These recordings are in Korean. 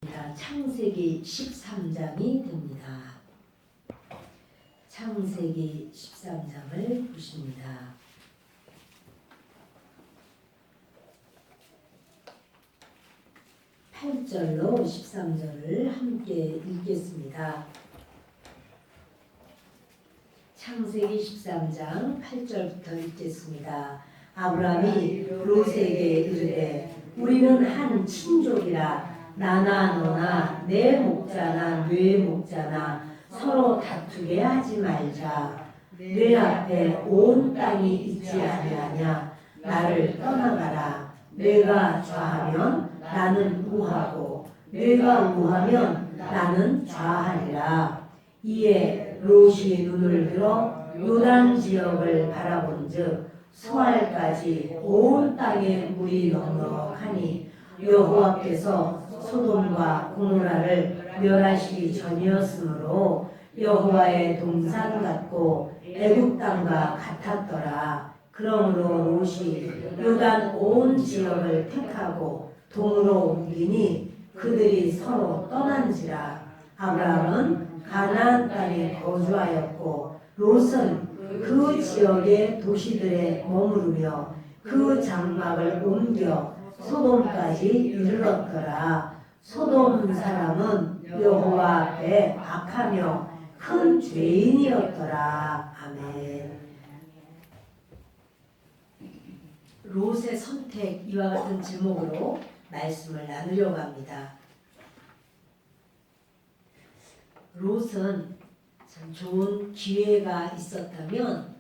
창세기 13장이 됩니다. 창세기 13장을 보십니다. (8절로) 13절을 함께 읽겠습니다. 창세기 13장 8절부터 읽겠습니다. 아브라함이 롯에게 이르되 우리는 한 친족이라 나나 너나 내 목자나 네 목자나 서로 다투게 하지 말자. 내 앞에 온 땅이 있지 아니하냐. 나를 떠나가라. 내가 좌하면 나는 우하고 내가 우하면 나는 좌하리라. 이에 롯이 눈을 들어 요단 지역을 바라본즉 소알까지 온 땅에 물이 넉넉하니 여호와께서 소돔과 고모라를 멸하시기 전이었으므로 여호와의 동산 같고 애굽 땅과 같았더라. 그러므로 롯이 요단 온 지역을 택하고 동으로 옮기니 그들이 서로 떠난지라. 아브라함은 가나안 땅에 거주하였고 롯은 그 지역의 도시들에 머무르며 그 장막을 옮겨 소돔까지 이르렀더라. 소돔 사람은 여호와 앞에 악하며 큰 죄인이었더라. 아멘. 롯의 선택, 이와 같은 제목으로 말씀을 나누려고 합니다. 롯은 참 좋은 기회가 있었다면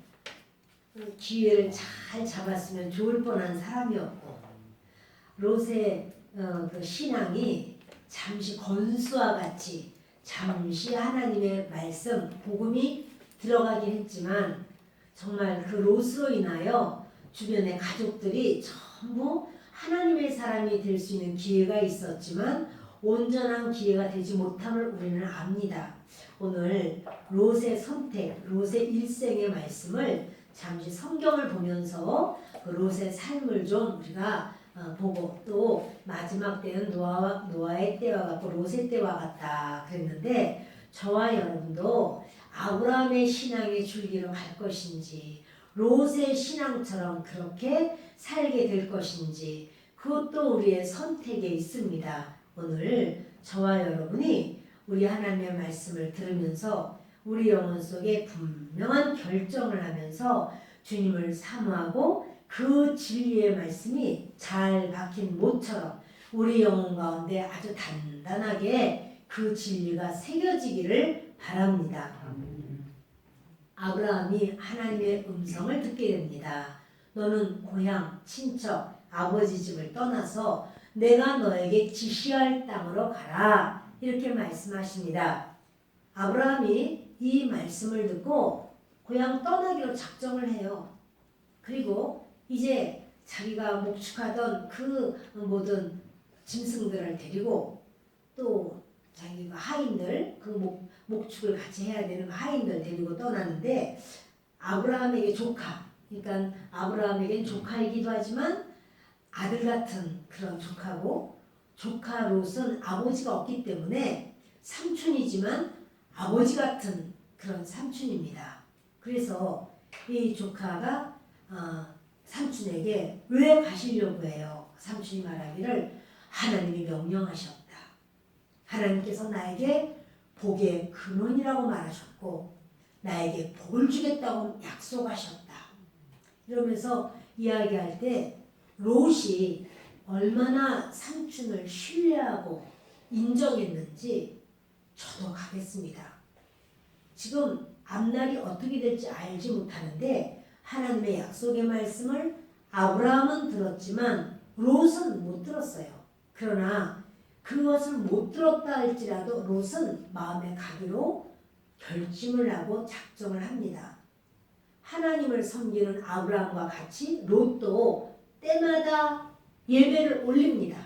그 기회를 잘 잡았으면 좋을 뻔한 사람이었고, 롯의 그 신앙이 잠시 건수와 같이 잠시 하나님의 말씀, 복음이 들어가긴 했지만 정말 그 롯으로 인하여 주변의 가족들이 전부 하나님의 사람이 될 수 있는 기회가 있었지만 온전한 기회가 되지 못함을 우리는 압니다. 오늘 롯의 선택, 롯의 일생의 말씀을 잠시 성경을 보면서 그 롯의 삶을 좀 우리가 보고, 또 마지막 때는 노아의 때와 같고 롯의 때와 같다 그랬는데, 저와 여러분도 아브라함의 신앙의 줄기로 갈 것인지 롯의 신앙처럼 그렇게 살게 될 것인지, 그것도 우리의 선택에 있습니다. 오늘 저와 여러분이 우리 하나님의 말씀을 들으면서 우리 영혼 속에 분명한 결정을 하면서 주님을 사모하고 그 진리의 말씀이 잘 박힌 못처럼 우리 영혼 가운데 아주 단단하게 그 진리가 새겨지기를 바랍니다. 아브라함이 하나님의 음성을 듣게 됩니다. 너는 고향, 친척, 아버지 집을 떠나서 내가 너에게 지시할 땅으로 가라. 이렇게 말씀하십니다. 아브라함이 이 말씀을 듣고 고향 떠나기로 작정을 해요. 그리고 이제 자기가 목축하던 그 모든 짐승들을 데리고, 또 자기가 하인들, 그 목축을 같이 해야 되는 하인들 데리고 떠나는데, 아브라함에게 조카, 그러니까 아브라함에겐 조카이기도 하지만 아들 같은 그런 조카고, 조카 롯은 아버지가 없기 때문에 삼촌이지만 아버지 같은 그런 삼촌입니다. 그래서 이 조카가 삼촌에게 왜 가시려고 해요? 삼촌이 말하기를 하나님이 명령하셨다. 하나님께서 나에게 복의 근원이라고 말하셨고 나에게 복을 주겠다고 약속하셨다. 이러면서 이야기할 때 롯이 얼마나 삼촌을 신뢰하고 인정했는지 저도 가겠습니다. 지금 앞날이 어떻게 될지 알지 못하는데 하나님의 약속의 말씀을 아브라함은 들었지만 롯은 못 들었어요. 그러나 그것을 못 들었다 할지라도 롯은 마음에 가기로 결심을 하고 작정을 합니다. 하나님을 섬기는 아브라함과 같이 롯도 때마다 예배를 올립니다.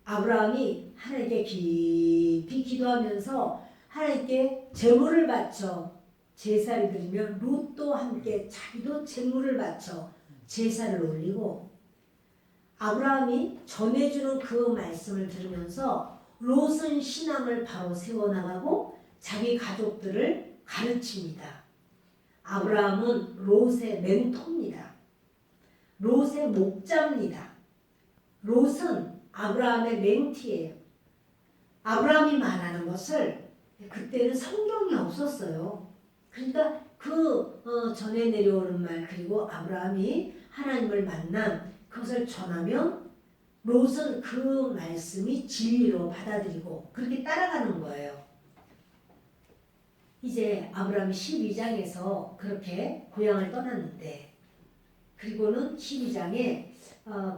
아브라함이 하나님께 깊이 기도하면서 하나님께 제물을 바쳐 제사를 드리며 롯도 함께 자기도 제물을 바쳐 제사를 올리고, 아브라함이 전해주는 그 말씀을 들으면서 롯은 신앙을 바로 세워나가고 자기 가족들을 가르칩니다. 아브라함은 롯의 멘토입니다. 롯의 목자입니다. 롯은 아브라함의 멘티예요. 아브라함이 말하는 것을 그때는 성경이 없었어요. 그러니까 전에 내려오는 말 그리고 아브라함이 하나님을 만난 그것을 전하면 롯은 그 말씀이 진리로 받아들이고 그렇게 따라가는 거예요. 이제 아브라함이 12장에서 그렇게 고향을 떠났는데 그리고는 12장에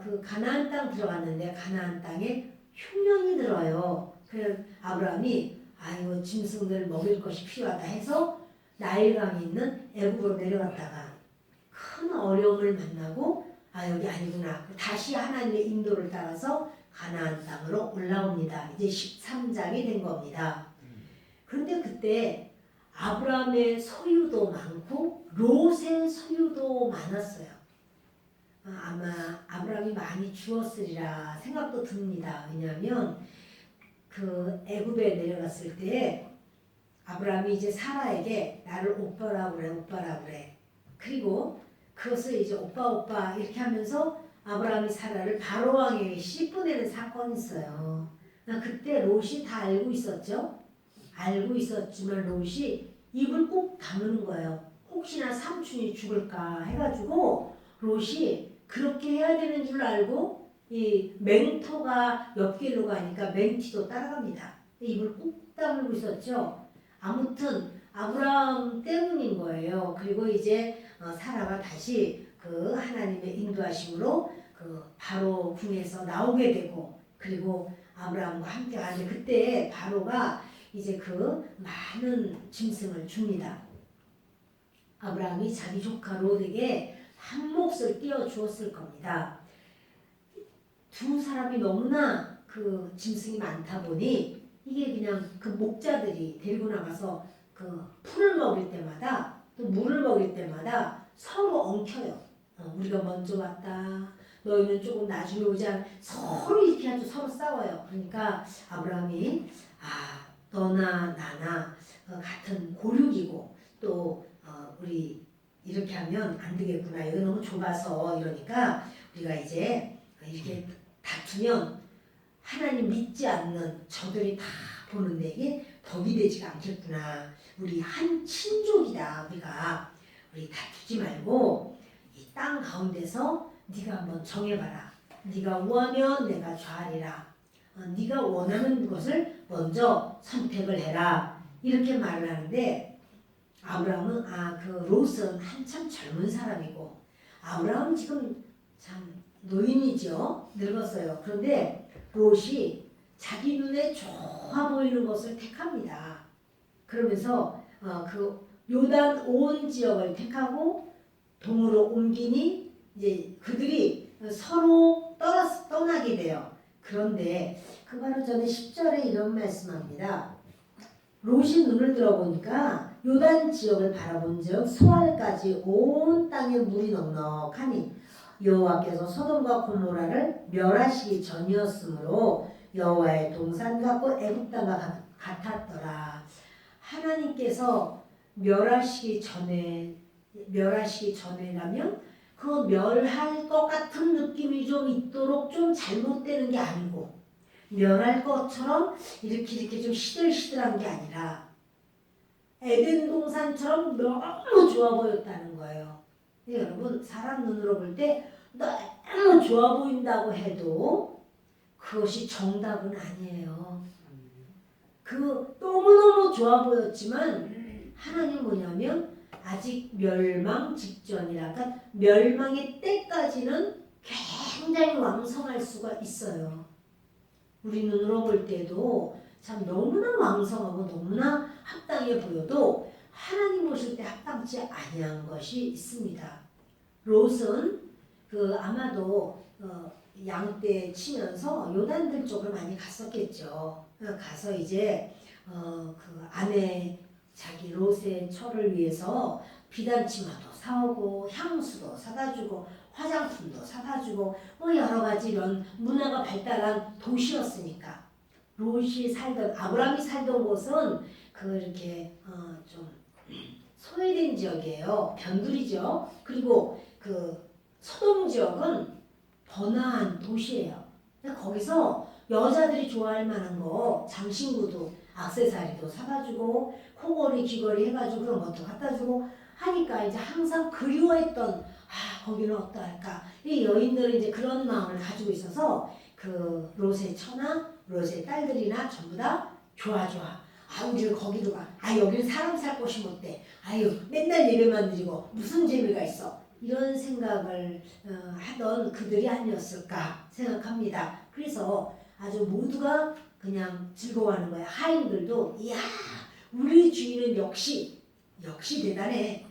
그 가나안 땅 들어갔는데 가나안 땅에 흉년이 들어요. 그래서 아브라함이 아이고 짐승들 먹일 것이 필요하다 해서 나일강이 있는 애굽으로 내려갔다가 큰 어려움을 만나고 여기 아니구나. 다시 하나님의 인도를 따라서 가나안 땅으로 올라옵니다. 이제 13장이 된 겁니다. 그런데 그때 아브라함의 소유도 많고 롯의 소유도 많았어요. 아마 아브라함이 많이 주었으리라 생각도 듭니다. 왜냐하면 그 애굽에 내려갔을 때 아브라함이 이제 사라에게 나를 오빠라고 그래. 그리고 그것을 이제 오빠 이렇게 하면서 아브라함이 사라를 바로왕에게 씹어내는 사건이 있어요. 그때 롯이 다 알고 있었죠. 알고 있었지만 롯이 입을 꼭 다무는 거예요. 혹시나 삼촌이 죽을까 해가지고 롯이 그렇게 해야 되는 줄 알고 이 멘토가 옆길로 가니까 멘티도 따라갑니다. 입을 꾹 다물고 있었죠. 아무튼 아브라함 때문인 거예요. 그리고 이제 사라가 다시 그 하나님의 인도하심으로 그 바로 궁에서 나오게 되고 그리고 아브라함과 함께 가는데 그때 바로가 이제 그 많은 짐승을 줍니다. 아브라함이 자기 조카 롯에게 한 몫을 띄워 주었을 겁니다. 두 사람이 너무나 그 짐승이 많다 보니 이게 그냥 그 목자들이 데리고 나가서 그 풀을 먹일 때마다 또 물을 먹일 때마다 서로 엉켜요. 우리가 먼저 왔다. 너희는 조금 나중에 오자. 서로 이렇게 아주 서로 싸워요. 그러니까 아브라함이 너나 나나 같은 고륙이고 또 우리 이렇게 하면 안 되겠구나. 여기 너무 좁아서 이러니까 우리가 이제 이렇게 다투면 하나님 믿지 않는 저들이 다 보는데 이게 덕이 되지가 않겠구나. 우리 한 친족이다. 우리 다투지 말고 이 땅 가운데서 네가 한번 정해봐라. 네가 우하면 내가 좌하리라. 네가 원하는 것을 먼저 선택을 해라. 이렇게 말을 하는데 아브라함은 그 롯은 한참 젊은 사람이고 아브라함은 지금 참 노인이죠. 늙었어요. 그런데 롯이 자기 눈에 좋아 보이는 것을 택합니다. 그러면서 그 요단 온 지역을 택하고 동으로 옮기니 이제 그들이 서로 떠나게 돼요. 그런데 그 바로 전에 10절에 이런 말씀합니다. 롯이 눈을 들어보니까 요단 지역을 바라본즉 소알까지 온 땅에 물이 넉넉하니 여호와께서 소돔과 고모라를 멸하시기 전이었으므로 여호와의 동산 같고 애굽 땅과 같았더라. 하나님께서 멸하시기 전에라면 그 멸할 것 같은 느낌이 좀 있도록 좀 잘못되는 게 아니고 멸할 것처럼 이렇게 좀 시들시들한 게 아니라 에덴 동산처럼 너무 좋아 보였다는 거예요. 여러분 사람 눈으로 볼 때 너무 좋아 보인다고 해도 그것이 정답은 아니에요. 그 너무너무 좋아 보였지만 하나님 뭐냐면 아직 멸망 직전이라 그러니까 멸망의 때까지는 굉장히 왕성할 수가 있어요. 우리 눈으로 볼 때도 참 너무나 왕성하고 너무나 합당해 보여도 하나님 보실 때 합당치 아니한 것이 있습니다. 롯은 아마도 양떼 치면서 요단들 쪽을 많이 갔었겠죠. 가서 이제 그 아내 자기 롯의 처를 위해서 비단치마도 사오고 향수도 사다 주고 화장품도 사다 주고 뭐 여러 가지 이런 문화가 발달한 도시였으니까 롯이 살던 아브라함이 살던 곳은 그렇게 좀 소외된 지역이에요. 변두리죠. 그리고 그 소돔 지역은 번화한 도시예요. 거기서 여자들이 좋아할 만한 거 장신구도 액세서리도 사다 주고 코걸이 귀걸이 해가지고 그런 것도 갖다 주고 하니까 이제 항상 그리워했던 거기는 어떠할까 이 여인들은 이제 그런 마음을 가지고 있어서 그 롯의 처나 롯의 딸들이나 전부 다 좋아 우리는 거기로 가 여기는 사람 살 곳이 못돼 맨날 예배만 드리고 무슨 재미가 있어 이런 생각을 하던 그들이 아니었을까 생각합니다. 그래서 아주 모두가 그냥 즐거워하는 거야. 하인들도 이야 우리 주인은 역시 대단해.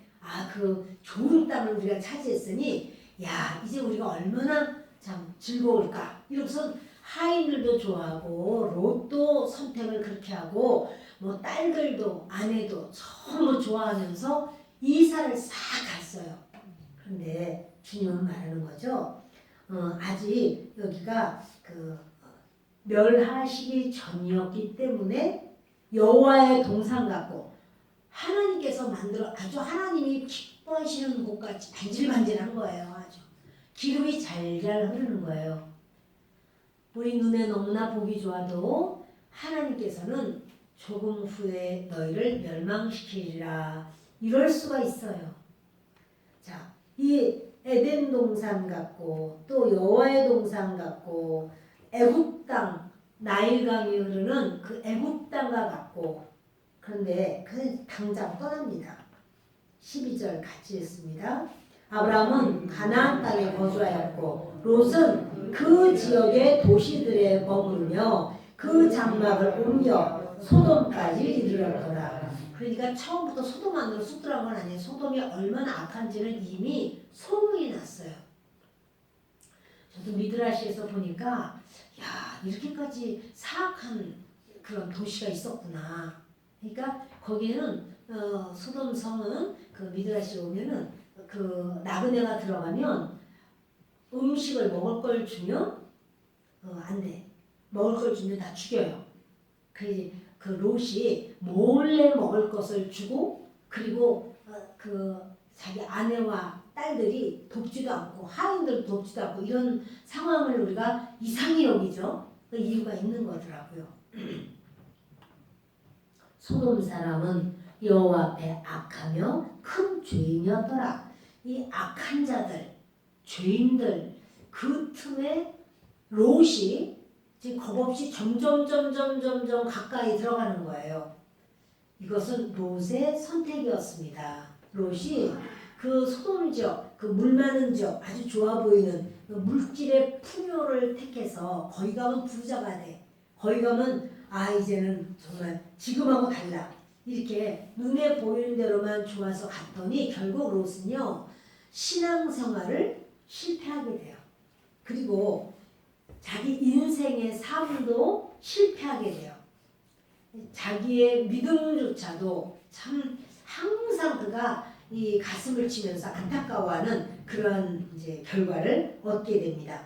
그 좋은 땅을 우리가 차지했으니 야 이제 우리가 얼마나 참 즐거울까. 이러고서 하인들도 좋아하고 롯도 선택을 그렇게 하고 뭐 딸들도 아내도 너무 좋아하면서 이사를 싹 갔어요. 그런데 주님은 말하는 거죠. 아직 여기가 그 멸하시기 전이었기 때문에 여호와의 동산 같고 하나님께서 만들어 아주 하나님이 기뻐하시는 곳같이 반질반질한 거예요. 아주 기름이 잘잘 흐르는 거예요. 우리 눈에 너무나 보기 좋아도 하나님께서는 조금 후에 너희를 멸망시키리라 이럴 수가 있어요. 자, 이 에덴 동산 같고 또 여호와의 동산 같고 애굽 땅 나일강이 흐르는 그 애굽 땅과 같고 그런데 그 당장 떠납니다. 12절 같이 읽습니다. 아브라함은 가나안 땅에 거주하였고 롯은 그 지역의 도시들에 머무르며 그 장막을 옮겨 소돔까지 이르렀더라. 그러니까 처음부터 소돔 안으로 쑥 들어간 건 아니에요. 소돔이 얼마나 악한지는 이미 소문이 났어요. 저도 미드라시에서 보니까 야 이렇게까지 사악한 그런 도시가 있었구나. 그러니까 거기는 소돔 성은 그 미드라시에 오면은 그 나그네가 들어가면 음식을 먹을 걸 주면 안 돼. 먹을 걸 주면 다 죽여요. 그 롯이 몰래 먹을 것을 주고 그리고 그 자기 아내와 딸들이 돕지도 않고 하인들 돕지도 않고 이런 상황을 우리가 이상히 여기죠. 그 이유가 있는 거더라고요. 소돔 사람은 여호와 앞에 악하며 큰 죄인이었더라. 이 악한 자들, 죄인들 그 틈에 롯이 지금 겁없이 점점 가까이 들어가는 거예요. 이것은 롯의 선택이었습니다. 롯이 그 소돔 지역, 그 물 많은 지역, 아주 좋아 보이는 그 물질의 풍요를 택해서 거기 가면 부자가 돼. 거기 가면 이제는 정말 지금하고 달라. 이렇게 눈에 보이는 대로만 좋아서 갔더니 결국 롯은요 신앙생활을 실패하게 돼요. 그리고 자기 인생의 삶도 실패하게 돼요. 자기의 믿음조차도 참 항상 그가 이 가슴을 치면서 안타까워하는 그런 이제 결과를 얻게 됩니다.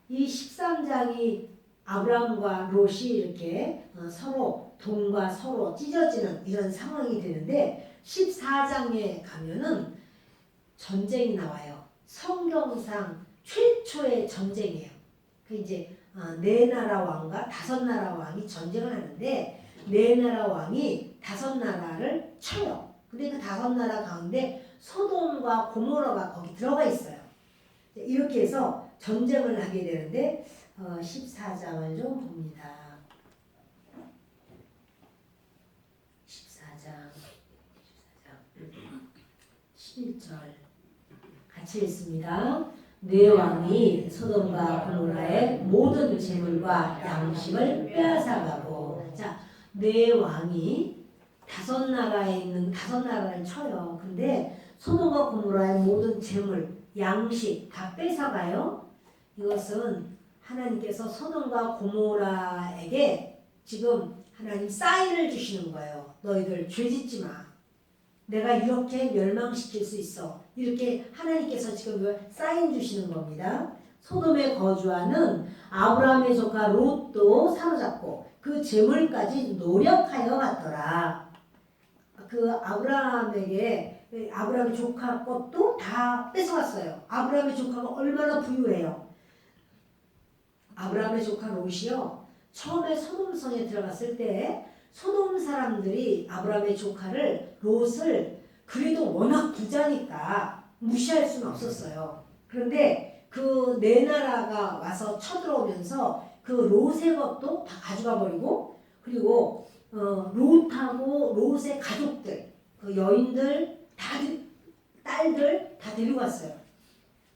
이 13장이 아브라함과 롯이 이렇게 서로 돈과 서로 찢어지는 이런 상황이 되는데 14장에 가면은 전쟁이 나와요. 성경상 최초의 전쟁이에요. 그 이제 네 나라 왕과 다섯 나라 왕이 전쟁을 하는데 네 나라 왕이 다섯 나라를 쳐요. 근데 그 다섯 나라 가운데 소돔과 고모라가 거기 들어가 있어요. 이렇게 해서 전쟁을 하게 되는데 14장을 좀 봅니다. 14장 11절 같이 읽습니다. 네 왕이 소돔과 고모라의 모든 재물과 양식을 빼앗아가고 자, 네 왕이 다섯 나라에 있는 다섯 나라를 쳐요. 근데 소돔과 고모라의 모든 재물, 양식 다 뺏어가요. 이것은 하나님께서 소돔과 고모라에게 지금 하나님 사인을 주시는 거예요. 너희들 죄짓지 마. 내가 이렇게 멸망시킬 수 있어. 이렇게 하나님께서 지금 사인 주시는 겁니다. 소돔에 거주하는 아브라함의 조카 롯도 사로잡고 그 재물까지 노력하여 갔더라. 그 아브라함의 조카 것도 다 뺏어갔어요. 아브라함의 조카가 얼마나 부유해요. 아브라함의 조카 롯이요. 처음에 소돔성에 들어갔을 때 소돔 사람들이 아브라함의 조카를 롯을 그래도 워낙 부자니까 무시할 수는 없었어요. 그런데 그 네 나라가 와서 쳐들어오면서 그 롯의 것도 다 가져가 버리고 그리고 롯하고 롯의 가족들, 그 여인들, 딸들 다 데리고 왔어요.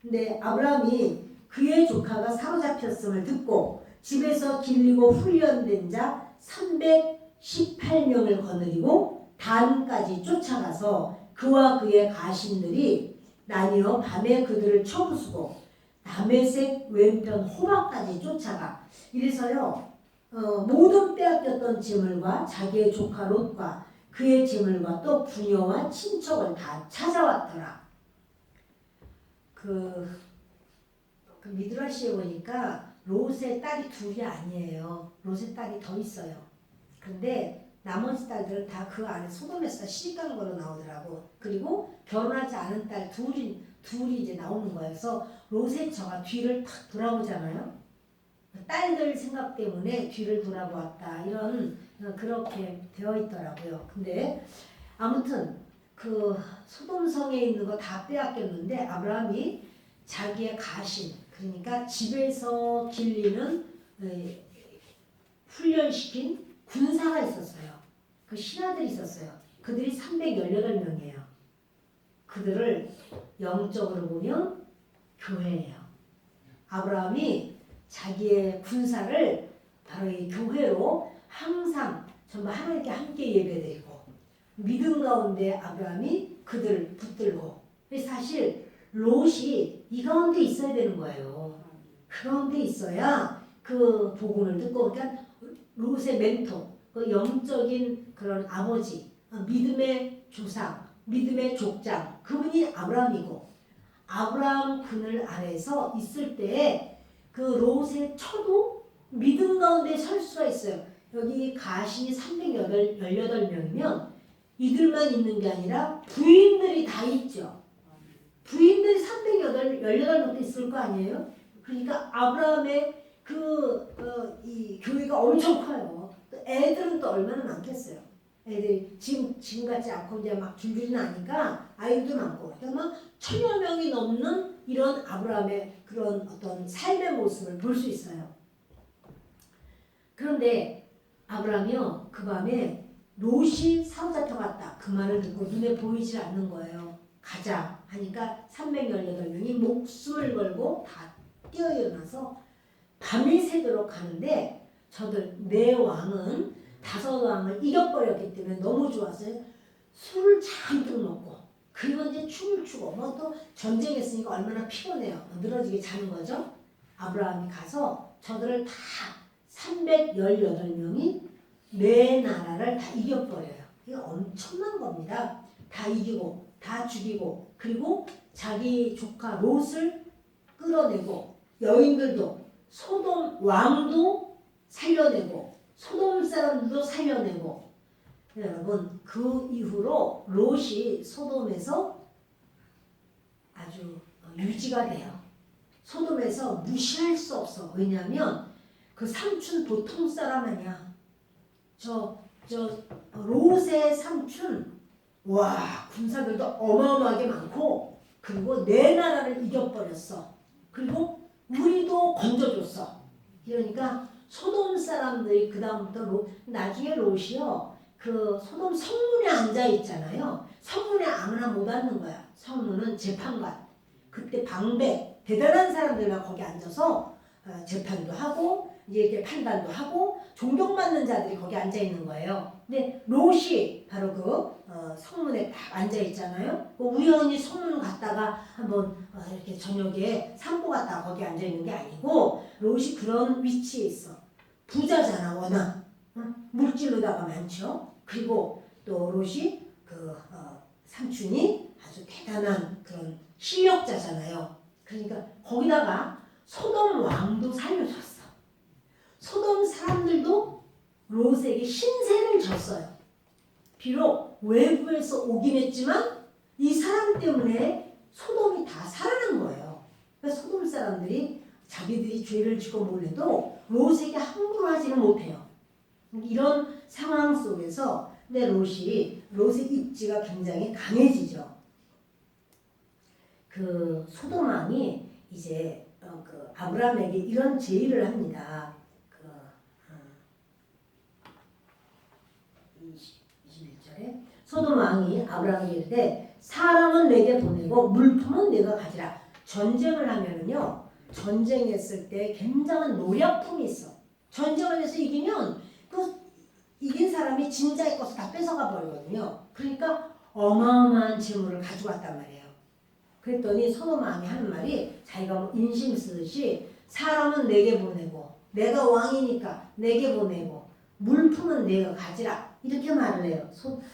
근데 아브라함이 그의 조카가 사로잡혔음을 듣고 집에서 길리고 훈련된 자 318명을 거느리고 단까지 쫓아가서 그와 그의 가신들이 나뉘어 밤에 그들을 쳐부수고 다메섹 왼편 호박까지 쫓아가 이래서요 모든 빼앗겼던 재물과 자기의 조카 롯과 그의 재물과 또 부녀와 친척을 다 찾아왔더라. 그 미드라시에 보니까 롯의 딸이 둘이 아니에요. 롯의 딸이 더 있어요. 근데 나머지 딸들은 다 그 안에 소돔에서 시집간 거로 나오더라고. 그리고 결혼하지 않은 딸 둘이 이제 나오는 거예요. 그래서 롯의 처가 뒤를 탁 돌아보잖아요. 딸들 생각 때문에 뒤를 돌아보았다. 이런 그렇게 되어 있더라고요. 근데 아무튼 그 소돔성에 있는 거 다 빼앗겼는데 아브라함이 자기의 가신 그러니까 집에서 길리는 훈련시킨 군사가 있었어요. 그 신하들이 있었어요. 그들이 318명이에요. 그들을 영적으로 보면 교회예요. 아브라함이 자기의 군사를 바로 이 교회로 항상 전부 하나님께 함께 예배드리고 믿음 가운데 아브라함이 그들을 붙들고 사실 롯이 이 가운데 있어야 되는 거예요. 그 가운데 있어야 그 복음을 듣고 그러니까 롯의 멘토 그 영적인 그런 아버지 믿음의 조상 믿음의 족장 그분이 아브라함이고 아브라함 그늘 아래서 있을 때에 그 롯의 처도 믿음 가운데 설 수가 있어요. 여기 가신이 318명이면 이들만 있는 게 아니라 부인들이 다 있죠. 부인들이 318명도 있을 거 아니에요? 그러니까 아브라함의 이 교회가 엄청 커요. 애들은 또 얼마나 많겠어요. 애들이 지금 같지 않고 이제 막 줄줄이 나니까 아이도 많고 그러면 1000여 명이 넘는 이런 아브라함의 그런 어떤 삶의 모습을 볼 수 있어요. 그런데 아브라함이요 그 밤에 롯이 사로잡혀갔다 그 말을 듣고 눈에 보이지 않는 거예요. 가자 하니까 318명이 목숨을 걸고 다 뛰어 일어나서 밤이 새도록 가는데 저들 네 왕은 5왕을 이겨버렸기 때문에 너무 좋았어요. 술을 잔뜩 먹고 그리고 이제 춤을 추고 뭐 또 전쟁했으니까 얼마나 피곤해요. 늘어지게 자는 거죠. 아브라함이 가서 저들을 다 318명이 네 나라를 다 이겨버려요. 이게 엄청난 겁니다. 다 이기고 다 죽이고 그리고 자기 조카 롯을 끌어내고 여인들도 소돔 왕도 살려내고 소돔 사람들도 살려내고 여러분 그 이후로 롯이 소돔에서 아주 유지가 돼요. 소돔에서 무시할 수 없어. 왜냐하면 그 삼촌 보통 사람 아니야. 롯의 삼촌 와 군사들도 어마어마하게 많고 그리고 네 나라를 이겨버렸어. 그리고 우리도 건져줬어. 이러니까 소돔 사람들이 그 다음부터 나중에 롯이요 그 소돔 성문에 앉아 있잖아요. 성문에 아무나 못 앉는 거야. 성문은 재판관. 그때 방백 대단한 사람들만 거기 앉아서 재판도 하고 이렇게 판단도 하고 존경받는 자들이 거기 앉아 있는 거예요. 근데 롯이 바로 그 성문에 딱 앉아 있잖아요. 우연히 성문 갔다가 한번 이렇게 저녁에 산보 갔다가 거기 앉아 있는 게 아니고 롯이 그런 위치에 있어. 부자잖아 워낙. 물질로다가 많죠. 그리고 또 롯이 삼촌이 아주 대단한 그런 실력자잖아요. 그러니까 거기다가 소돔 왕도 살려줬어. 소돔 사람들도 롯에게 신세를 졌어요. 비록 외부에서 오긴 했지만 이 사람 때문에 소돔이 다 살아난 거예요. 그래서 소돔 사람들이 자기들이 죄를 짓고 몰래도 롯에게 함부로 하지는 못해요. 이런 상황 속에서 롯의 입지가 굉장히 강해지죠. 그 소돔 왕이 이제 그 아브라함에게 이런 제의를 합니다. 21절에 소돔 왕이 아브라함에게 이르되 사람은 내게 보내고 물품은 내가 가지라. 전쟁을 하면은요, 전쟁했을 때 굉장한 노략품이 있어. 전쟁을 해서 이기면 그 이긴 사람이 진짜의 것을 다 뺏어가 버리거든요. 그러니까 어마어마한 재물을 가져갔단 말이에요. 그랬더니 소돔 왕이 하는 말이 자기가 뭐 인심 쓰듯이 사람은 내게 보내고 내가 왕이니까 내게 보내고 물품은 내가 가지라 이렇게 말을 해요.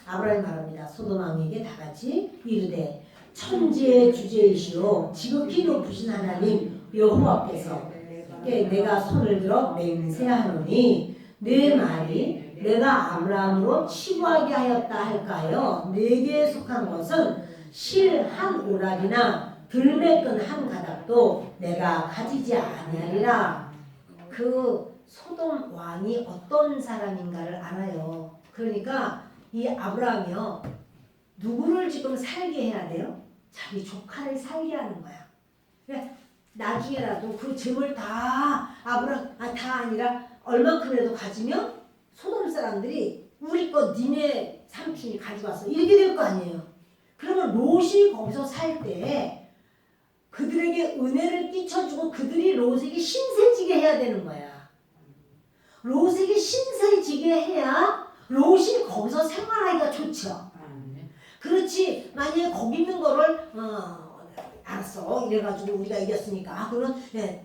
아브라함이 말합니다. 소돔 왕에게 다 같이 이르되 천지의 주제이시오 지극히 높으신 하나님 여호와께서 내가 손을 들어 맹세하노니 내 말이 내가 아브라함으로 치부하게 하였다 할까요? 내게 속한 것은 실 한 오락이나 들매끈 한 가닥도 내가 가지지 아니하리라. 그 소돔 왕이 어떤 사람인가를 알아요. 그러니까 이 아브라함이요, 누구를 지금 살게 해야 돼요? 자기 조카를 살게 하는 거야. 그러니까 나중에라도 그 재물 다 다 아니라 얼만큼이라도 가지면 소돔 사람들이 우리 거 니네 삼촌이 가져왔어 이렇게 될 거 아니에요. 그러면 롯이 거기서 살 때 그들에게 은혜를 끼쳐주고 그들이 롯에게 신세지게 해야 되는 거야. 롯에게 신세지게 해야 롯이 거기서 생활하기가 좋죠. 그렇지, 만약에 거기 있는 거를 알았어 이래가지고 우리가 이겼으니까 그러면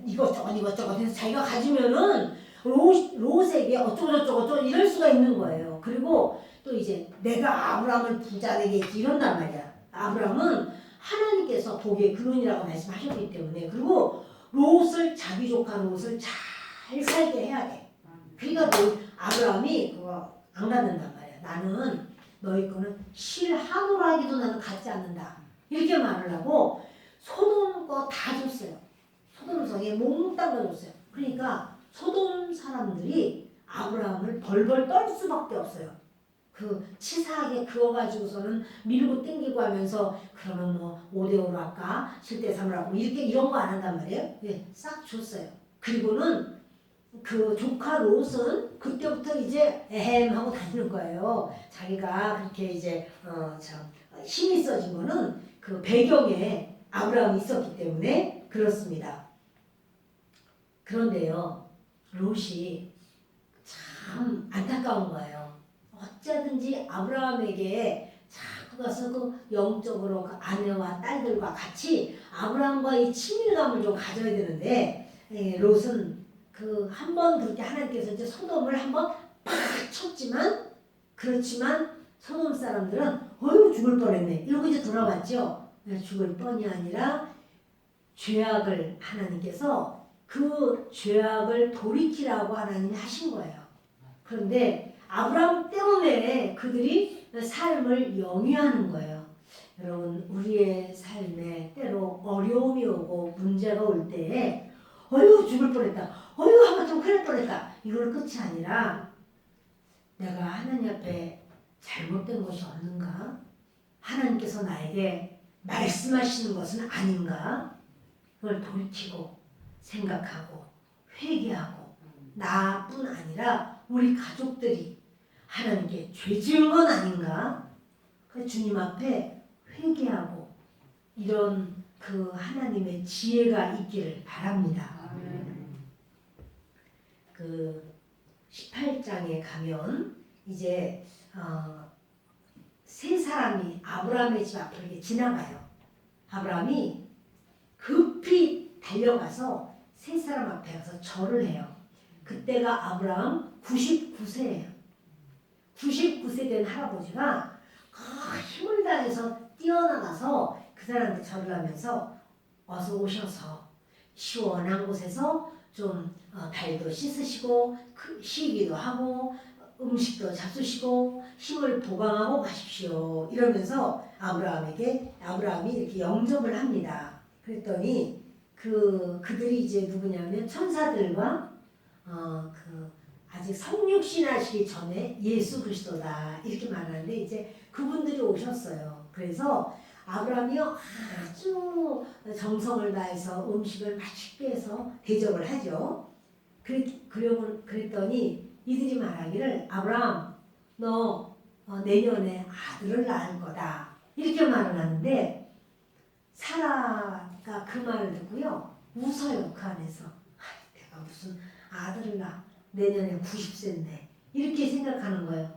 이것저것 해서 자기가 가지면은 롯에게 어쩌고저쩌고 이럴 수가 있는 거예요. 그리고 또 이제 내가 아브라함을 부자 되게 했지 이런단 말이야. 아브라함은 하나님께서 복의 근원이라고 말씀하셨기 때문에. 그리고 롯을 자기 조카 롯을 잘 살게 해야 돼. 그러니까 아브라함이 그거 안 갖는단 말이야. 나는 너희 거는 실 한 오라기도 나는 갖지 않는다 이렇게 말을 하고 소돔 거 다 줬어요. 소돔 성에 몽땅 다 줬어요. 그러니까 소돔 사람들이 아브라함을 벌벌 떨 수밖에 없어요. 그 치사하게 그거 가지고서는 밀고 땡기고 하면서 그러면 뭐 5대5로 할까 7대3을 하고 이런 거 안 한단 말이에요. 예, 싹 줬어요. 그리고는 그 조카 롯은 그때부터 이제 에헴 하고 다니는 거예요. 자기가 그렇게 이제 힘이 있어진 거는 그 배경에 아브라함이 있었기 때문에 그렇습니다. 그런데요, 롯이 참 안타까운 거예요. 어쩌든지 아브라함에게 자꾸 가서 그 영적으로 그 아내와 딸들과 같이 아브라함과의 친밀감을 좀 가져야 되는데 롯은 그 한 번 그렇게 하나님께서 이제 소돔을 한번 팍 쳤지만 그렇지만 소돔 사람들은 어휴 죽을 뻔했네 이러고 이제 돌아왔죠. 죽을 뻔이 아니라 죄악을 하나님께서 그 죄악을 돌이키라고 하나님이 하신 거예요. 그런데 아브라함 때문에 그들이 삶을 영위하는 거예요. 여러분 우리의 삶에 때로 어려움이 오고 문제가 올 때에 어휴 죽을 뻔했다. 어휴 하마터면 큰일 날 뻔했다. 이걸 끝이 아니라 내가 하나님 앞에 잘못된 것이 없는가? 하나님께서 나에게 말씀하시는 것은 아닌가? 그걸 돌이키고 생각하고 회개하고 나뿐 아니라 우리 가족들이 하나님께 죄 지은 건 아닌가? 그 주님 앞에 회개하고 이런 그 하나님의 지혜가 있기를 바랍니다. 그 18장에 가면 이제 세 사람이 아브라함의 집 앞을 이렇게 지나가요. 아브라함이 급히 달려가서 세 사람 앞에 가서 절을 해요. 그때가 아브라함 99세예요. 99세 된 할아버지가 힘을 땅에서 뛰어나가서 그 사람한테 절을 하면서 어서 오셔서 시원한 곳에서 좀 발도 씻으시고 쉬기도 하고 음식도 잡수시고 힘을 보강하고 가십시오. 이러면서 아브라함이 이렇게 영접을 합니다. 그랬더니 그들이 이제 누구냐면 천사들과 아직 성육신하시기 전에 예수 그리스도다 이렇게 말하는데 이제 그분들이 오셨어요. 그래서 아브라함이요 아주 정성을 다해서 음식을 맛있게 해서 대접을 하죠. 그랬더니 이들이 말하기를 아브라함 너 내년에 아들을 낳을 거다 이렇게 말을 하는데 사라가 그 말을 듣고요 웃어요. 그 안에서 내가 무슨 아들을 낳아 내년에 90세인데 이렇게 생각하는 거예요.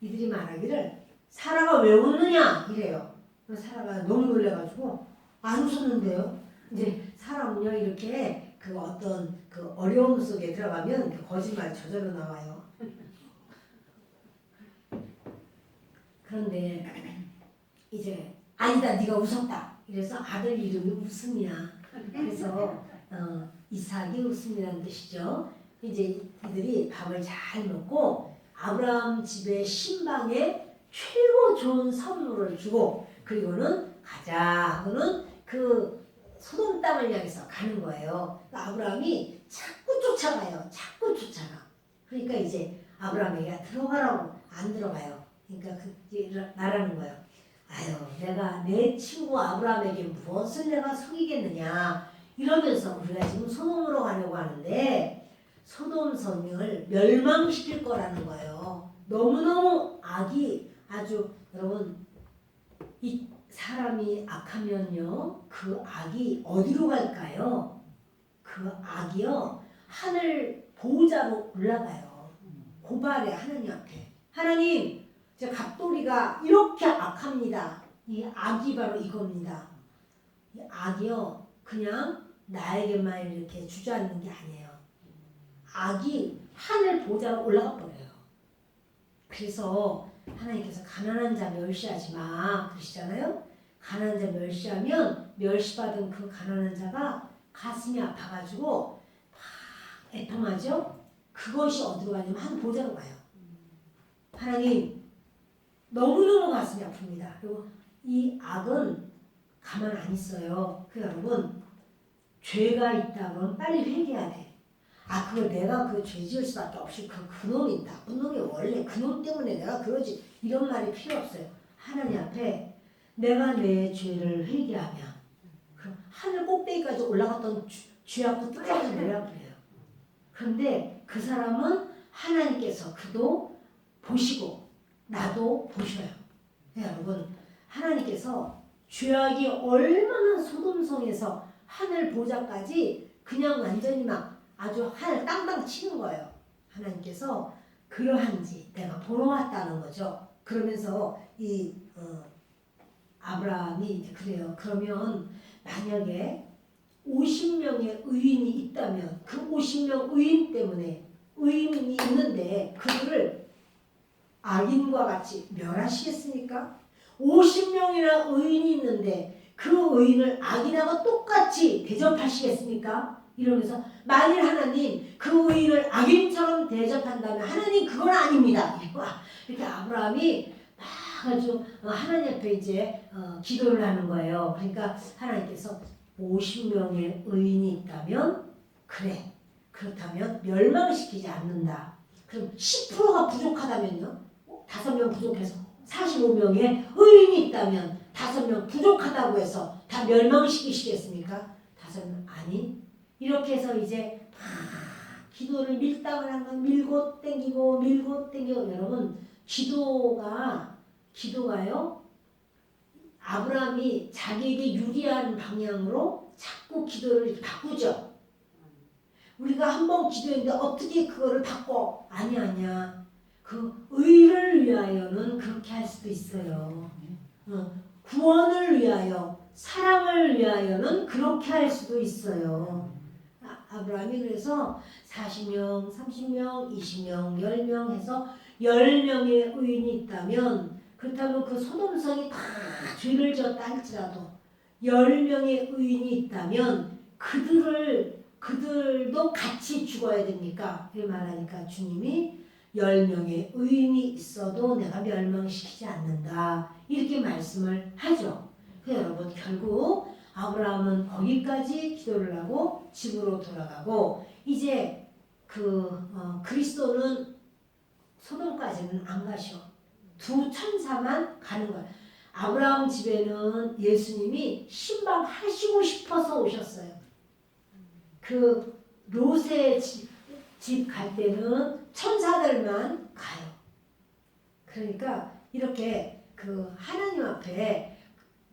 이들이 말하기를 사라가 왜 웃느냐 이래요. 사라가 너무 놀래가지고 안 웃었는데요. 이제 사람은요 이렇게 그 어떤 그 어려움 속에 들어가면 그 거짓말이 저절로 나와요. 그런데 이제 아니다 네가 웃었다. 그래서 아들 이름이 웃음이야. 그래서 이삭이 웃음이라는 뜻이죠. 이제 이들이 밥을 잘 먹고 아브라함 집의 신방에 최고 좋은 선물을 주고 그리고는 가자 하고는 그 소돔 땅을 향해서 가는 거예요. 그러니까 아브라함이 자꾸 쫓아가요. 자꾸 쫓아가. 그러니까 이제 아브라함에게 들어가라고 안 들어가요. 그러니까 말하는 거예요. 아유 내가 내 친구 아브라함에게 무엇을 내가 속이겠느냐 이러면서 우리가 지금 소돔으로 가려고 하는데 소돔 성을 멸망시킬 거라는 거예요. 너무너무 악이 아주 여러분 이 사람이 악하면요 그 악이 어디로 갈까요? 그 악이요 하늘 보호자로 올라가요. 고발해 하나님 앞에. 하나님 저 갑돌이가 이렇게 악합니다. 이 악이 바로 이겁니다. 이 악이요 그냥 나에게만 이렇게 주저앉는 게 아니에요. 악이 하늘 보호자로 올라가 버려요. 그래서 하나님께서 가난한 자 멸시하지 마 그러시잖아요. 가난한 자 멸시하면 멸시받은 그 가난한 자가 가슴이 아파가지고 막 애통하죠. 그것이 어디로 가냐면 한 보좌로 가요. 하나님 너무너무 가슴이 아픕니다. 그리고 이 악은 가만 안 있어요. 여러분 죄가 있다 그러면 빨리 회개해야 돼. 그거 내가 그 죄 지을 수밖에 없이 그놈이 나쁜 놈이 원래 그놈 때문에 내가 그러지 이런 말이 필요 없어요. 하나님 앞에 내가 내 죄를 회개하면 그럼 하늘 꼭대기까지 올라갔던 죄악도 뚝뚝 내려버려요. 그런데 그 사람은 하나님께서 그도 보시고 나도 보셔요. 여러분 하나님께서 죄악이 얼마나 소돔성에서 하늘 보좌까지 그냥 완전히 막 아주 하늘 땅땅 치는 거예요. 하나님께서 그러한지 내가 보러 왔다는 거죠. 그러면서 이 아브라함이 그래요. 그러면 만약에 50명의 의인이 있다면 그 50명 의인 때문에 의인이 있는데 그들을 악인과 같이 멸하시겠습니까? 50명이나 의인이 있는데 그 의인을 악인하고 똑같이 대접하시겠습니까? 이러면서 만일 하나님 그 의인을 악인처럼 대접한다면 하나님 그건 아닙니다. 이렇게 아브라함이 막 아주 하나님 앞에 이제 기도를 하는 거예요. 그러니까 하나님께서 50명의 의인이 있다면 그래 그렇다면 멸망시키지 않는다. 그럼 10%가 부족하다면요? 5명 부족해서 45명의 의인이 있다면 5명 부족하다고 해서 다 멸망시키시겠습니까? 5명 아니 이렇게 해서 이제 기도를 밀당을 하면 밀고 땡기고 여러분 기도가요 아브라함이 자기에게 유리한 방향으로 자꾸 기도를 이렇게 바꾸죠. 우리가 한번 기도했는데 어떻게 그거를 바꿔? 아니야. 그 의를 위하여는 그렇게 할 수도 있어요. 구원을 위하여 사랑을 위하여는 그렇게 할 수도 있어요. 아브라함이 그래서 40명, 30명, 20명, 10명 해서 10명의 의인이 있다면 그렇다면 그 소돔성이 다 죄를 졌다 할지라도 10명의 의인이 있다면 그들도 같이 죽어야 됩니까? 이 말하니까 주님이 10명의 의인이 있어도 내가 멸망시키지 않는다. 이렇게 말씀을 하죠. 여러분 결국 아브라함은 거기까지 기도를 하고 집으로 돌아가고 이제 그리스도는 소돔까지는 안 가셔. 두 천사만 가는 거야. 아브라함 집에는 예수님이 신방하시고 싶어서 오셨어요. 그 롯의 집 갈 때는 천사들만 가요. 그러니까 이렇게 그 하나님 앞에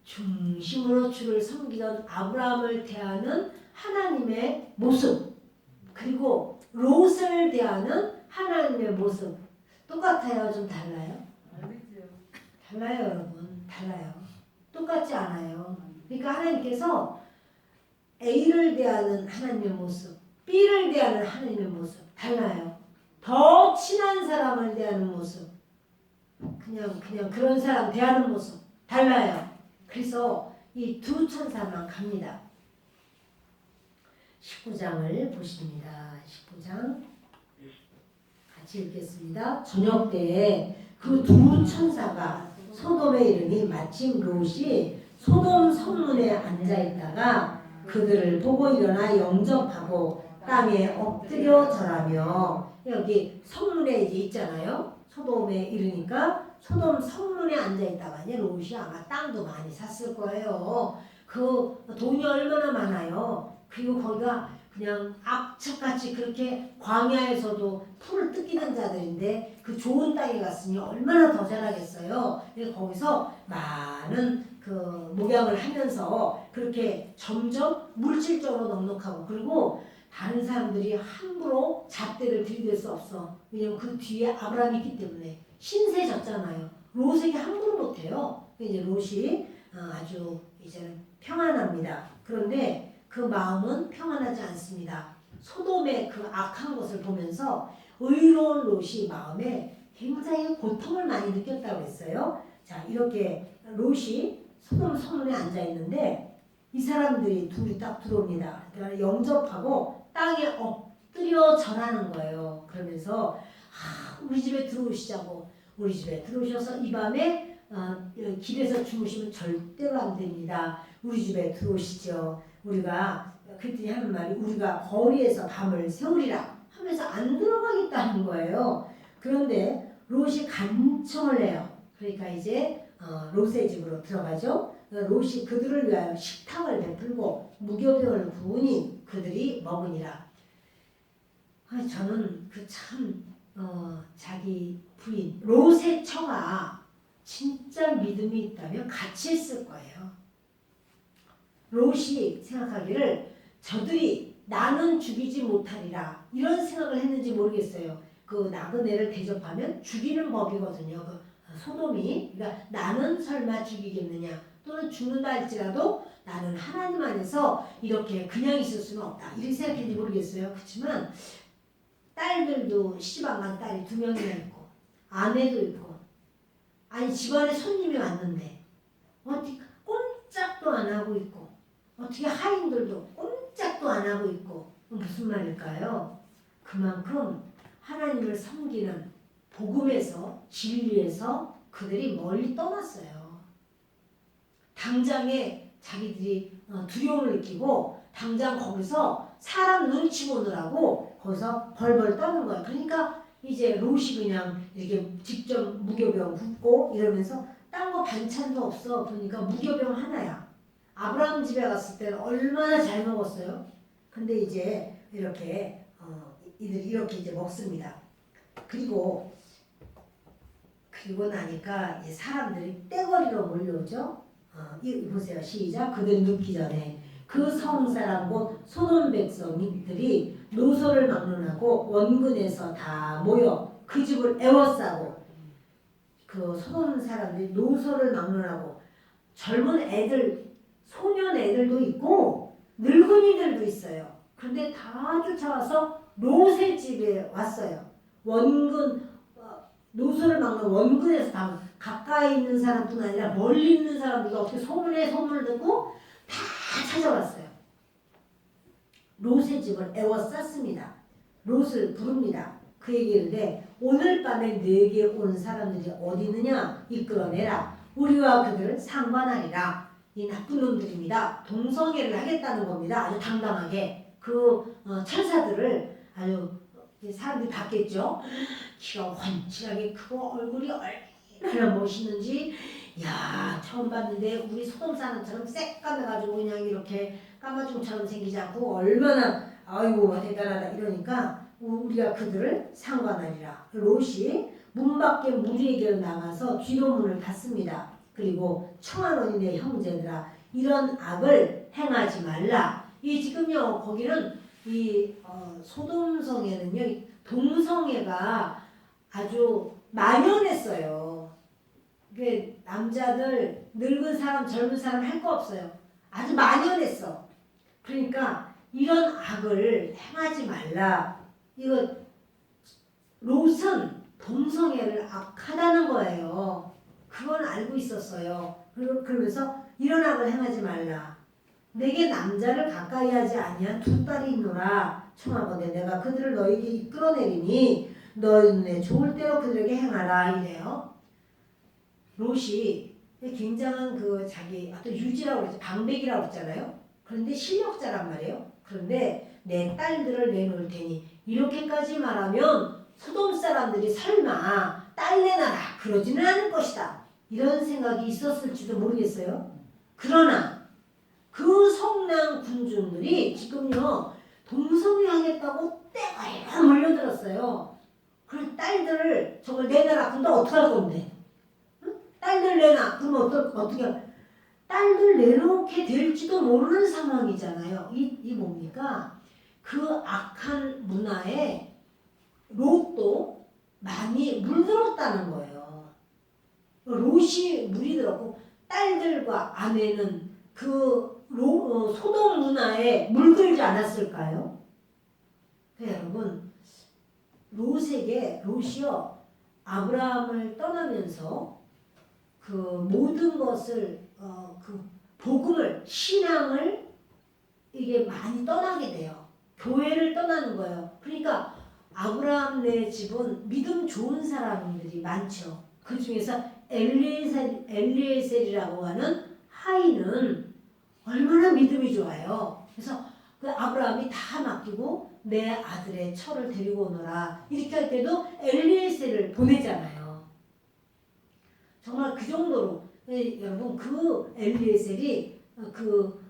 중심으로 주를 섬기던 아브라함을 대하는 하나님의 모습, 그리고 롯을 대하는 하나님의 모습 똑같아요? 좀 달라요? 달라요, 여러분. 달라요. 똑같지 않아요. 그러니까 하나님께서 A를 대하는 하나님의 모습, B를 대하는 하나님의 모습 달라요. 더 친한 사람을 대하는 모습, 그냥 그런 사람 대하는 모습 달라요. 그래서 이 두 천사만 갑니다. 19장을 보십니다. 19장 같이 읽겠습니다. 저녁 때에 그 두 천사가 소돔에 이르니 마침 롯이 소돔 성문에 앉아있다가 그들을 보고 일어나 영접하고 땅에 엎드려 절하며, 여기 성문에 이제 있잖아요. 소돔에 이르니까 소돔 성문에 앉아있다가 이제 롯이 아마 땅도 많이 샀을 거예요. 그 돈이 얼마나 많아요. 그리고 거기가 그냥 악착같이 그렇게 광야에서도 풀을 뜯기는 자들인데 그 좋은 땅에 갔으니 얼마나 더 잘하겠어요. 그래서 거기서 많은 그 목양을 하면서 그렇게 점점 물질적으로 넉넉하고, 그리고 다른 사람들이 함부로 잣대를 들이댈 수 없어. 왜냐면 그 뒤에 아브라함이 있기 때문에 신세졌잖아요. 롯에게 함부로 못해요. 이제 롯이 아주 이제는 평안합니다. 그런데 그 마음은 평안하지 않습니다. 소돔의 그 악한 것을 보면서 의로운 롯이 마음에 굉장히 고통을 많이 느꼈다고 했어요. 자, 이렇게 롯이 소돔 성문에 앉아 있는데 이 사람들이 둘이 딱 들어옵니다. 그러니까 영접하고 땅에 엎드려 절하는 거예요. 그러면서 우리 집에 들어오시자고, 우리 집에 들어오셔서 이 밤에 길에서 주무시면 절대로 안 됩니다. 우리 집에 들어오시죠. 우리가 그랬더니 하는 말이 우리가 거리에서 밤을 새우리라 하면서 안 들어가겠다는 거예요. 그런데 롯이 간청을 해요. 그러니까 이제 롯의 집으로 들어가죠. 롯이 그들을 위하여 식탁을 베풀고 무교병을 구우니 그들이 먹으니라. 저는 그 참 자기 부인 롯의 처가 진짜 믿음이 있다면 같이 했을 거예요. 롯이 생각하기를 저들이 나는 죽이지 못하리라 이런 생각을 했는지 모르겠어요. 그 나그네를 대접하면 죽이는 법이거든요. 그 소돔이. 그러니까 나는 설마 죽이겠느냐, 또는 죽는다 할지라도 나는 하나님 안에서 이렇게 그냥 있을 수는 없다 이렇게 생각했는지 모르겠어요. 그렇지만 딸들도 시집안 간 딸이 2명이나 있고 아내도 있고, 아니 집안에 손님이 왔는데 어떻게 꼼짝도 안 하고 있고, 어떻게 하인들도 꼼짝도 안 하고 있고, 무슨 말일까요? 그만큼 하나님을 섬기는 복음에서 진리에서 그들이 멀리 떠났어요. 당장에 자기들이 두려움을 느끼고 당장 거기서 사람 눈치 보느라고 거기서 벌벌 떠는 거예요. 그러니까 이제 롯이 그냥 이렇게 직접 무교병 굽고 이러면서 딴 거 반찬도 없어. 보니까 무교병 하나야. 아브라함 집에 갔을 때는 얼마나 잘 먹었어요. 근데 이제 이렇게 이들이 이렇게 이제 먹습니다. 그리고 나니까 이제 사람들이 떼거리로 몰려오죠. 보세요. 시작. 그들 눕기 전에 그 성 사람 곧 소돔 백성들이 노소를 막론하고 원근에서 다 모여 그 집을 애워싸고, 그 소돔 사람들이 노소를 막론하고 젊은 애들, 소년 애들도 있고 늙은이들도 있어요. 그런데 다 쫓아와서 롯의 집에 왔어요. 원근 노소를 막는 원근에서 다 가까이 있는 사람뿐 아니라 멀리 있는 사람들도 어떻게 소문에 소문을 듣고 다 찾아왔어요. 롯의 집을 애워쌌습니다. 롯을 부릅니다. 그에게 이르되 오늘 밤에 내게 온 사람들이 어디 있느냐 이끌어내라. 우리와 그들을 상관하리라. 이 나쁜 놈들입니다. 동성애를 하겠다는 겁니다. 아주 당당하게. 천사들을 아주 사람들이 봤겠죠. 키가 훤칠하게 크고 얼굴이 얼마나 멋있는지 야 처음 봤는데 우리 소돔 사람처럼 새까매가지고 그냥 이렇게 까마중처럼 생기지 않고 얼마나 아이고 대단하다 이러니까 우리가 그들을 상관하리라. 롯이 문 밖에 무리에게로 나가서 뒤로 문을 닫습니다. 그리고 청하노니 내 형제들아 이런 악을 행하지 말라. 이 지금요 거기는 이 소돔성에는요 동성애가 아주 만연했어요. 그 남자들 늙은 사람 젊은 사람 할 거 없어요. 아주 만연했어. 그러니까 이런 악을 행하지 말라. 이거 롯은 동성애를 악하다는 거예요. 그건 알고 있었어요. 그러면서 이런 악을 행하지 말라. 내게 남자를 가까이 하지 아니한 두 딸이 있노라. 청하건대 내가 그들을 너에게 이끌어내리니 너희 눈에 좋을 대로 그들에게 행하라 이래요. 롯이 굉장한 자기 어떤 유지라고 그랬죠. 방백이라고 그랬잖아요. 그런데 실력자란 말이에요. 그런데 내 딸들을 내놓을 테니 이렇게까지 말하면 소돔 사람들이 설마 딸 내놔라 그러지는 않을 것이다. 이런 생각이 있었을지도 모르겠어요. 그러나 그 성난 군중들이 지금요 동성애 하겠다고 때가 몰려들었어요. 그럼 딸들을 저걸 내놔라. 그럼 너 어떡할 건데? 응? 딸들 내놔. 그럼 어떻게 딸들 내놓게 될지도 모르는 상황이잖아요. 이 뭡니까? 그 악한 문화에 롯도 많이 물들었다는 거예요. 롯이 물이 들었고 딸들과 아내는 소돔 문화에 물들지 않았을까요? 여러분 롯이요 아브라함을 떠나면서 그 모든 것을 복음을 신앙을 이게 많이 떠나게 돼요. 교회를 떠나는 거예요. 그러니까 아브라함네 집은 믿음 좋은 사람들이 많죠. 그 중에서 엘리에셀이라고 하는 하인은 얼마나 믿음이 좋아요. 그래서 그 아브라함이 다 맡기고 내 아들의 처를 데리고 오너라 이렇게 할 때도 엘리에셀을 보내잖아요. 정말 그 정도로 여러분 그 엘리에셀이 그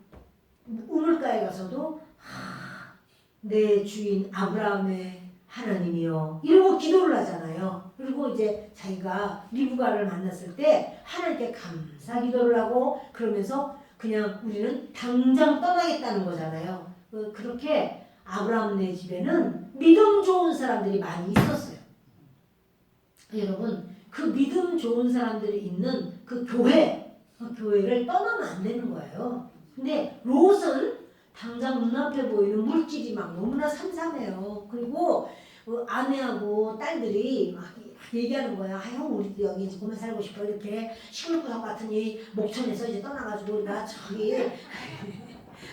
우물가에 가서도 내 주인 아브라함의 하나님이요 이러고 기도를 하잖아요. 그리고 이제 자기가 리브가를 만났을 때 하나님께 감사 기도를 하고 그러면서 그냥 우리는 당장 떠나겠다는 거잖아요. 그렇게 아브라함네 집에는 믿음 좋은 사람들이 많이 있었어요. 여러분 그 믿음 좋은 사람들이 있는 그 교회를 떠나면 안 되는 거예요. 근데 롯은 당장 눈앞에 보이는 물질이 막 너무나 삼삼해요. 그리고 아내하고 딸들이 막 얘기하는 거야. 형 우리도 여기 이제 그만 살고 싶어. 이렇게 시골구석 같은 이 목천에서 이제 떠나가지고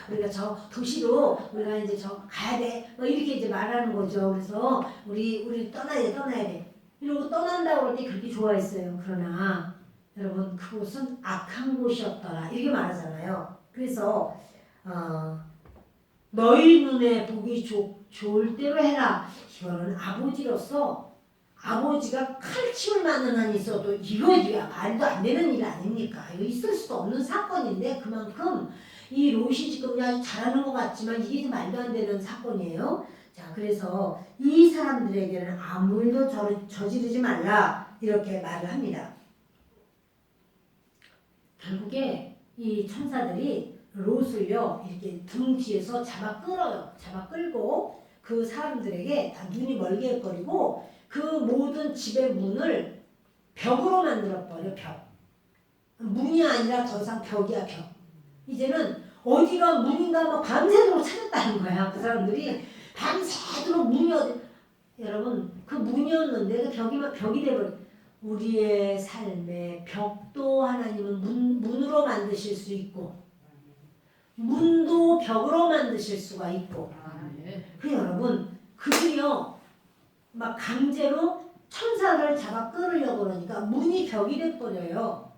우리가 저 도시로 우리가 이제 가야 돼. 뭐 이렇게 이제 말하는 거죠. 그래서 우리 떠나야 돼. 이러고 떠난다고 할 때 그렇게 좋아했어요. 그러나 여러분 그곳은 악한 곳이었더라 이렇게 말하잖아요. 그래서 너희 눈에 보기 좋을 대로 해라. 이거는 아버지로서 아버지가 칼침을 맞는 한이 있어도 이거 말도 안 되는 일 아닙니까? 이거 있을 수도 없는 사건인데 그만큼 이 롯이 지금 아주 잘하는 것 같지만 이게 말도 안 되는 사건이에요. 자, 그래서 이 사람들에게는 아무 일도 저지르지 말라 이렇게 말을 합니다. 결국에 이 천사들이 롯을요 이렇게 등 뒤에서 잡아 끌어요. 잡아 끌고 그 사람들에게 다 눈이 멀게거리고 그 모든 집의 문을 벽으로 만들어 버려. 벽. 문이 아니라 더 이상 벽이야. 벽. 이제는 어디가 문인가 막 밤새도록 찾았다는 거야. 그 사람들이 밤새도록 문이 여러분 그 문이었는데 그 벽이 돼버려. 우리의 삶의 벽도 하나님은 문으로 만드실 수 있고 문도 벽으로 만드실 수가 있고 그 여러분 그들이요 막 강제로 천사를 잡아 끌으려고 그러니까 문이 벽이 돼버려요.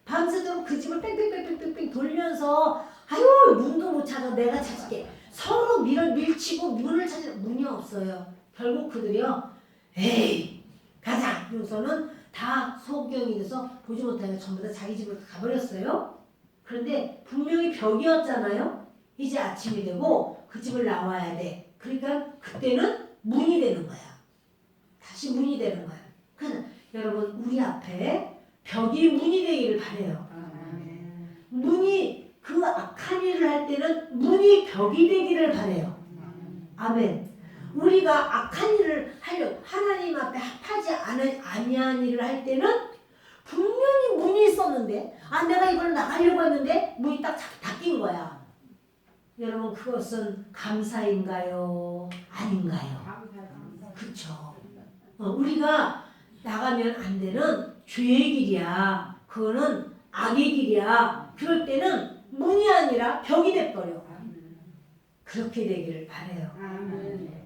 밤새도록 그 집을 뺑뺑뺑뺑뺑 돌면서 아유 문도 못 찾아 내가 찾을게 서로 밀치고 문을 찾을 문이 없어요. 결국 그들이요 에이 가자 그래서는 다 소경이 돼서 보지 못하면 전부 다 자기 집으로 가버렸어요. 그런데 분명히 벽이었잖아요. 이제 아침이 되고 그 집을 나와야 돼. 그러니까 그때는 문이 되는 거야. 다시 문이 되는 거야. 그러니까 여러분 우리 앞에 벽이 문이 되기를 바래요. 문이 그 악한 일을 할 때는 문이 벽이 되기를 바래요. 아멘. 우리가 악한 일을 하려 하나님 앞에 합하지 아니한 일을 할 때는 분명히 문이 있었는데 내가 이걸 나가려고 했는데 문이 딱 닫힌 거야. 여러분 그것은 감사인가요? 아닌가요? 그렇죠. 우리가 나가면 안 되는 죄의 길이야. 그거는 악의 길이야. 그럴 때는 문이 아니라 벽이 돼버려. 그렇게 되기를 바라요.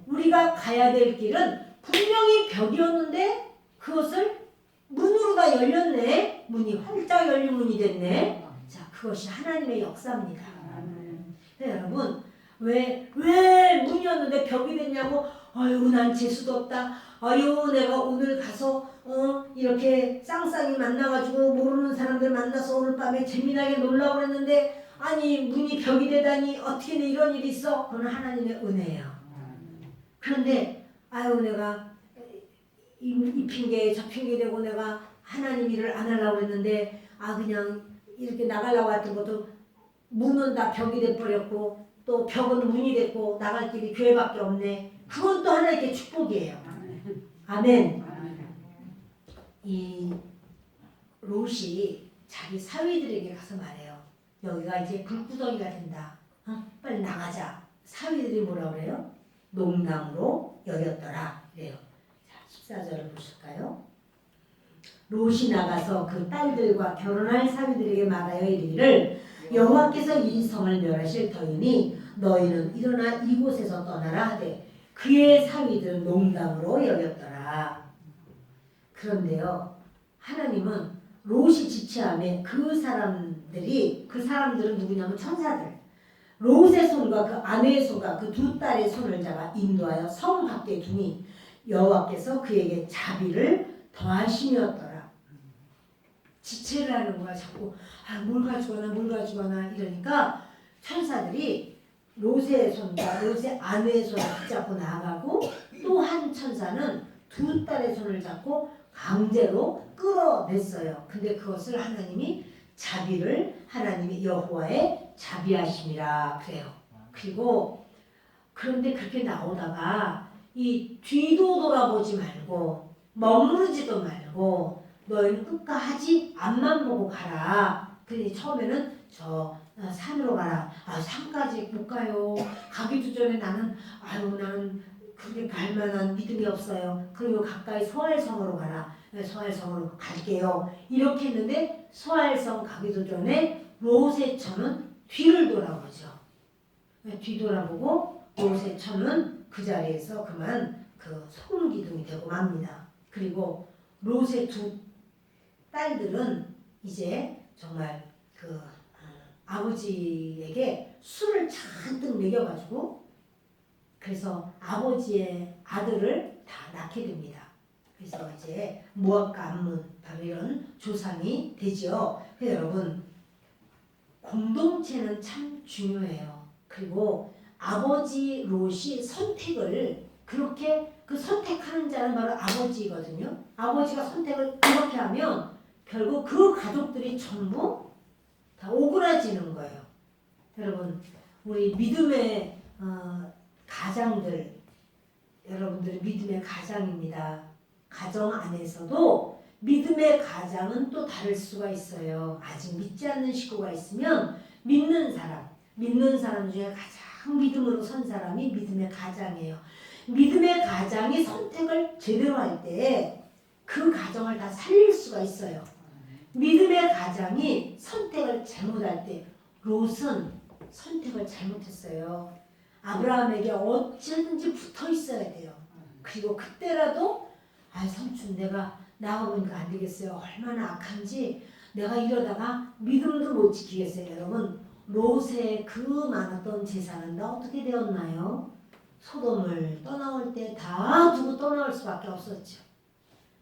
우리가 가야 될 길은 분명히 벽이었는데 그것을 문으로 다 열렸네. 문이 활짝 열린 문이 됐네. 자, 그것이 하나님의 역사입니다. 여러분 왜 문이었는데 벽이 됐냐고 아유 난 재수도 없다. 아유 내가 오늘 가서 이렇게 쌍쌍이 만나가지고 모르는 사람들 만나서 오늘 밤에 재미나게 놀라고 그랬는데 아니 문이 벽이 되다니 어떻게 이런 일이 있어? 그건 하나님의 은혜예요. 그런데 아유 내가 이 핑계 저 핑계 대고 내가 하나님 일을 안 하려고 했는데 그냥 이렇게 나가려고 했던 것도 문은 다 벽이 돼버렸고 또 벽은 문이 됐고 나갈 길이 교회밖에 없네. 그건 또 하나님의 축복이에요. 아멘. 이 롯이 자기 사위들에게 가서 말해요. 여기가 이제 불구덩이가 된다. 빨리 나가자. 사위들이 뭐라 그래요? 농담으로 여겼더라. 그래요. 자, 14절을 보실까요? 롯이 나가서 그 딸들과 결혼할 사위들에게 말하여 이르기를 여호와께서 이 성을 멸하실 터이니 너희는 일어나 이곳에서 떠나라 하되 그의 사위들은 농담으로 여겼더라. 그런데요 하나님은 롯이 지체함에 그 사람들은 누구냐면 천사들 롯의 손과 그 아내의 손과 그 두 딸의 손을 잡아 인도하여 성 밖에 두니 여호와께서 그에게 자비를 더하시었더라. 지체를 하는 거야. 자꾸 뭘 가지고 가나 이러니까 천사들이 롯의 손과 롯의 아내의 손을 붙잡고 나가고 또 한 천사는 두 딸의 손을 잡고 강제로 끌어냈어요. 근데 그것을 하나님이 하나님이 여호와의 자비하심이라 그래요. 그리고 그런데 그렇게 나오다가 이 뒤도 돌아보지 말고 머무르지도 말고 너희는 끝까지 앞만 보고 가라. 그러니 처음에는 저 산으로 가라. 산까지 못 가요. 가기도 전에 나는 그렇게 갈 만한 믿음이 없어요. 그리고 가까이 소알성으로 가라. 소알성으로 갈게요. 이렇게 했는데 소알성 가기도 전에 롯의 처는 뒤를 돌아보죠. 뒤돌아보고 롯의 처는 그 자리에서 그만 그 소금 기둥이 되고 맙니다. 그리고 롯의 두 딸들은 이제 정말 그 아버지에게 술을 잔뜩 먹여가지고 그래서 아버지의 아들을 다 낳게 됩니다. 그래서 이제 모압과 암몬 바로 이런 조상이 되죠. 그래서 여러분 공동체는 참 중요해요. 그리고 아버지 롯이 선택을 그렇게 그 선택하는 자는 바로 아버지거든요. 아버지가 선택을 그렇게 하면 결국 그 가족들이 전부 다 오그라지는 거예요. 여러분 우리 믿음의 가장들 여러분들이 믿음의 가장입니다. 가정 안에서도 믿음의 가장은 또 다를 수가 있어요. 아직 믿지 않는 식구가 있으면 믿는 사람 중에 가장 믿음으로 선 사람이 믿음의 가장이에요. 믿음의 가장이 선택을 제대로 할 때 그 가정을 다 살릴 수가 있어요. 믿음의 가장이 선택을 잘못할 때 롯은 선택을 잘못했어요. 아브라함에게 어쩌든지 붙어 있어야 돼요. 그리고 그때라도 삼촌 내가 나가보니까 안 되겠어요. 얼마나 악한지 내가 이러다가 믿음도 못 지키겠어요. 여러분 롯의 그 많았던 재산은 다 어떻게 되었나요? 소돔을 떠나올 때 다 두고 떠나올 수밖에 없었죠.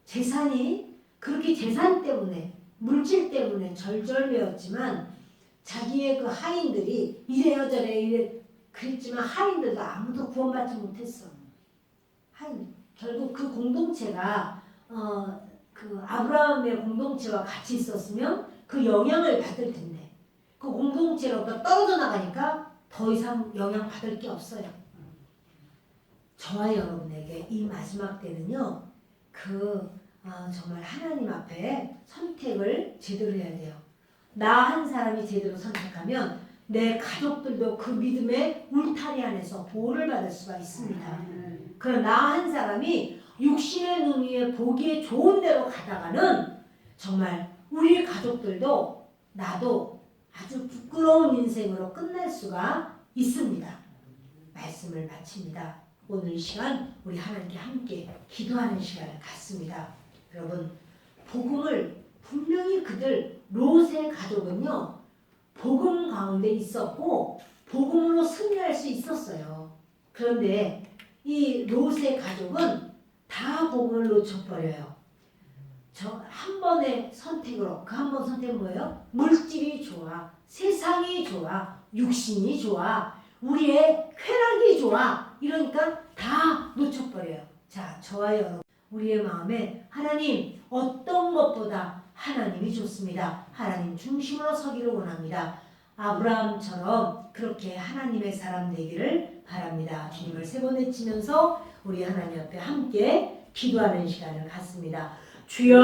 재산이 그렇게 재산 때문에 물질 때문에 절절매였지만 자기의 그 하인들이 이래요 저래 이래 그랬지만 하인들도 아무도 구원받지 못했어. 하인 결국 그 공동체가 그 아브라함의 공동체와 같이 있었으면 그 영향을 받을 텐데 그 공동체로부터 떨어져 나가니까 더 이상 영향 받을 게 없어요. 저와 여러분에게 이 마지막 때는요 정말 하나님 앞에 선택을 제대로 해야 돼요. 나 한 사람이 제대로 선택하면 내 가족들도 그 믿음의 울타리 안에서 보호를 받을 수가 있습니다. 그러나 나 한 사람이 육신의 눈 위에 보기에 좋은 대로 가다가는 정말 우리 가족들도 나도 아주 부끄러운 인생으로 끝날 수가 있습니다. 말씀을 마칩니다. 오늘 시간 우리 하나님께 함께 기도하는 시간을 갖습니다. 여러분 복음을 분명히 그들 롯의 가족은요 복음 가운데 있었고 복음으로 승리할 수 있었어요. 그런데 이 롯의 가족은 다 복음을 놓쳐버려요. 저 한 번의 선택으로 그 한 번 선택은 뭐예요? 물질이 좋아, 세상이 좋아, 육신이 좋아, 우리의 쾌락이 좋아 이러니까 다 놓쳐버려요. 자 저와 여러분 우리의 마음에 하나님 어떤 것보다 하나님이 좋습니다. 하나님 중심으로 서기를 원합니다. 아브라함처럼 그렇게 하나님의 사람 되기를 바랍니다. 주님을 세 번 외치면서 우리 하나님 앞에 함께 기도하는 시간을 갖습니다. 주여